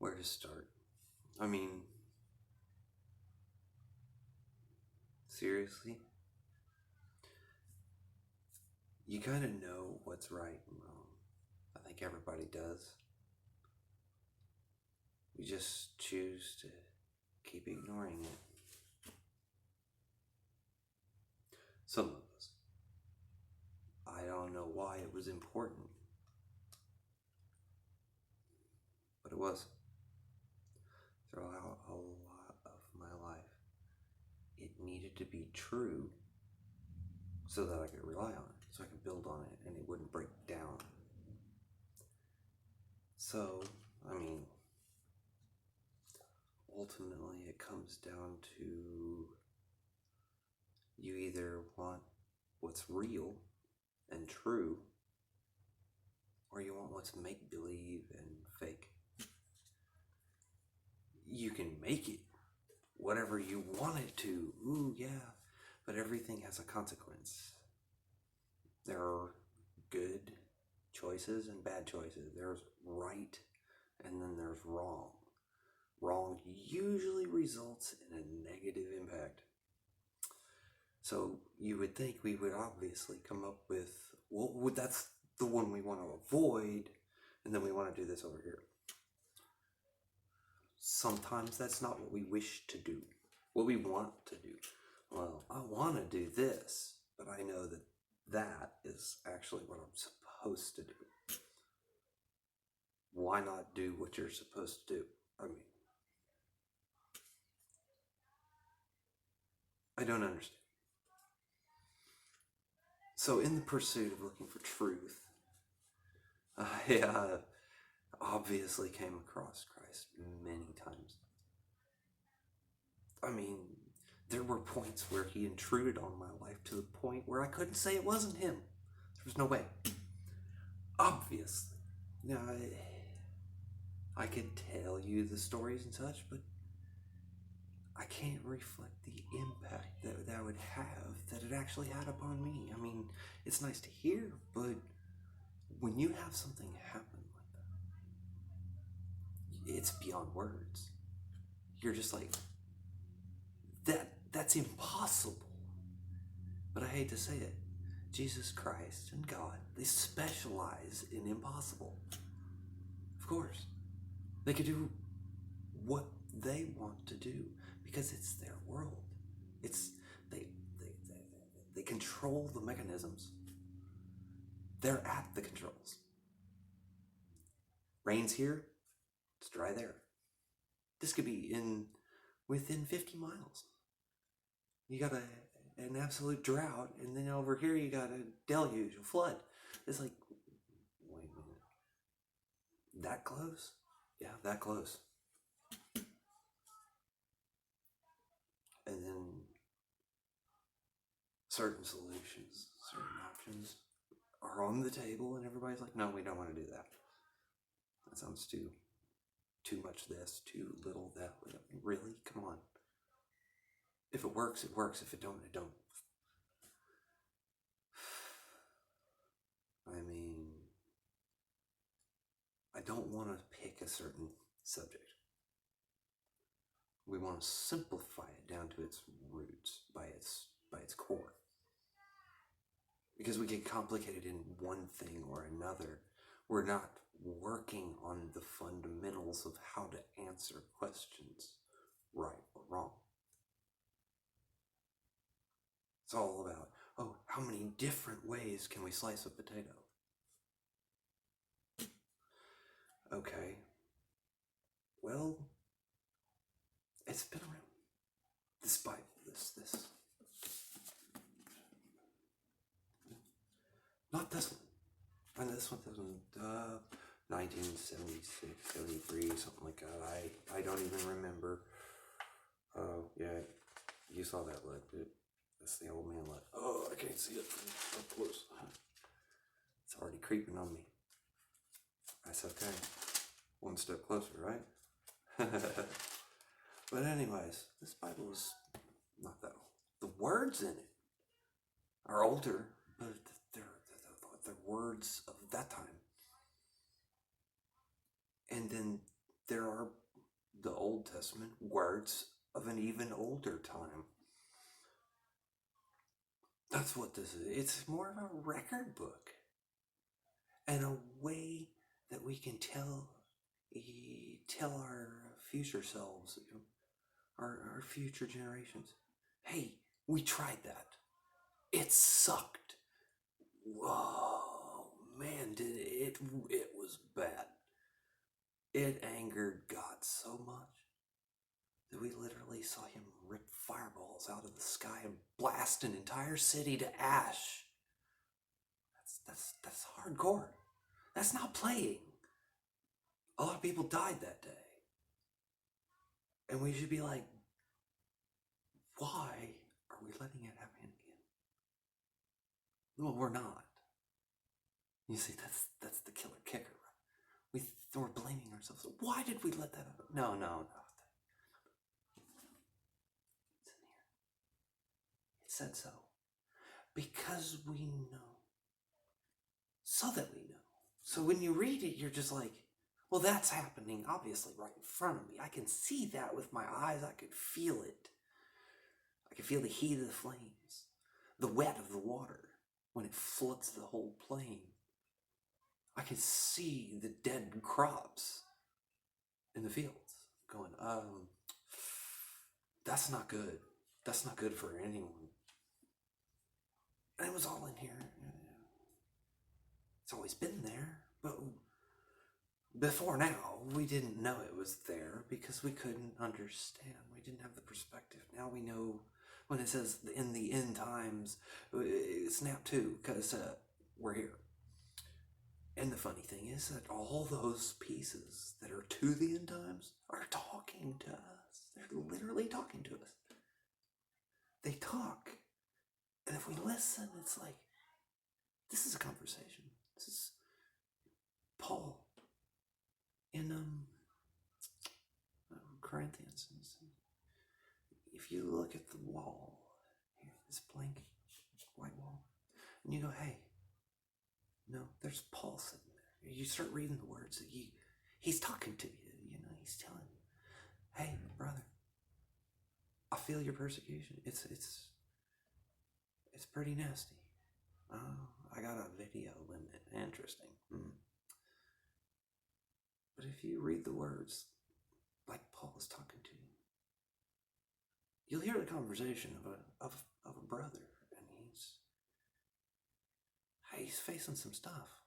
Where to start? I mean, seriously? You kind of know what's right and wrong. I think everybody does. We just choose to keep ignoring it. Some of us. I don't know why it was important, but it was. Throughout a lot of my life, it needed to be true so that I could rely on it, so I could build on it, and it wouldn't break down. So, I mean, ultimately it comes down to you either want what's real and true, or you want what's make believe and fake. You can make it whatever you want it to, ooh, yeah, but everything has a consequence. There are good choices and bad choices. There's right and then there's wrong. Wrong usually results in a negative impact. So you would think we would obviously come up with, well, that's the one we want to avoid, and then we want to do this over here. Sometimes that's not what we wish to do, what we want to do. Well, I want to do this, but I know that that is actually what I'm supposed to do. Why not do what you're supposed to do? I mean, I don't understand. So, in the pursuit of looking for truth, I obviously came across Christ many times. I mean, there were points where he intruded on my life to the point where I couldn't say it wasn't him. There was no way. Obviously. Now, I could tell you the stories and such, but I can't reflect the impact that that would have that it actually had upon me. I mean, it's nice to hear, but when you have something happen like that, it's beyond words. You're just like, that's impossible. But I hate to say it, Jesus Christ and God, they specialize in impossible. Of course. They could do what they want to do because it's their world. It's they control the mechanisms. They're at the controls. Rain's here, it's dry there. This could be within 50 miles. You got an absolute drought, and then over here you got a deluge, a flood. It's like, wait a minute. That close? Yeah, that close. And then certain solutions, certain options are on the table, and everybody's like, no, we don't want to do that. That sounds too much this, too little that. Really? Come on. If it works, it works. If it don't, it don't. I mean, I don't want to pick a certain subject. We want to simplify it down to its roots, by its core. Because we get complicated in one thing or another, we're not working on the fundamentals of how to answer questions, right or wrong. It's all about, oh, how many different ways can we slice a potato? Okay. Well, it's been around. This Bible, this. Not this one. And this one, 1976, 73, something like that. I don't even remember. Oh, yeah, you saw that look, dude. That's the old man look. Oh, I can't see it up close. It's already creeping on me. That's okay. One step closer, right? But anyways, this Bible is not that old. The words in it are older, but they're words of that time. And then there are the Old Testament words of an even older time. That's what this is. It's more of a record book and a way that we can tell our future selves, our future generations, hey, we tried that. It sucked. Whoa, man, did it was bad. It angered God so much that we literally saw him rip fireballs out of the sky and blast an entire city to ash. That's hardcore. That's not playing. A lot of people died that day. And we should be like, why are we letting it happen again? Well, we're not. You see, that's the killer kicker, right? We're blaming ourselves. Why did we let that happen? No. It's in here. It said so. Because we know. So that we know. So when you read it, you're just like, well, that's happening obviously right in front of me. I can see that with my eyes. I could feel it. I could feel the heat of the flames, the wet of the water when it floods the whole plain. I can see the dead crops in the fields going, that's not good. That's not good for anyone. And it was all in here. It's always been there, but before now, we didn't know it was there because we couldn't understand. We didn't have the perspective. Now we know when it says in the end times, snap to, because we're here. And the funny thing is that all those pieces that are to the end times are talking to us. They're literally talking to us. They talk. And if we listen, it's like, this is a conversation. This is Paul in Corinthians. If you look at the wall, here, this blank white wall, and you go, hey, no, there's Paul sitting there. You start reading the words that he's talking to you, he's telling you, hey, brother, I feel your persecution. It's pretty nasty. I got a video limit. Interesting. But if you read the words like Paul is talking to you, you'll hear the conversation of a brother, and he's facing some stuff.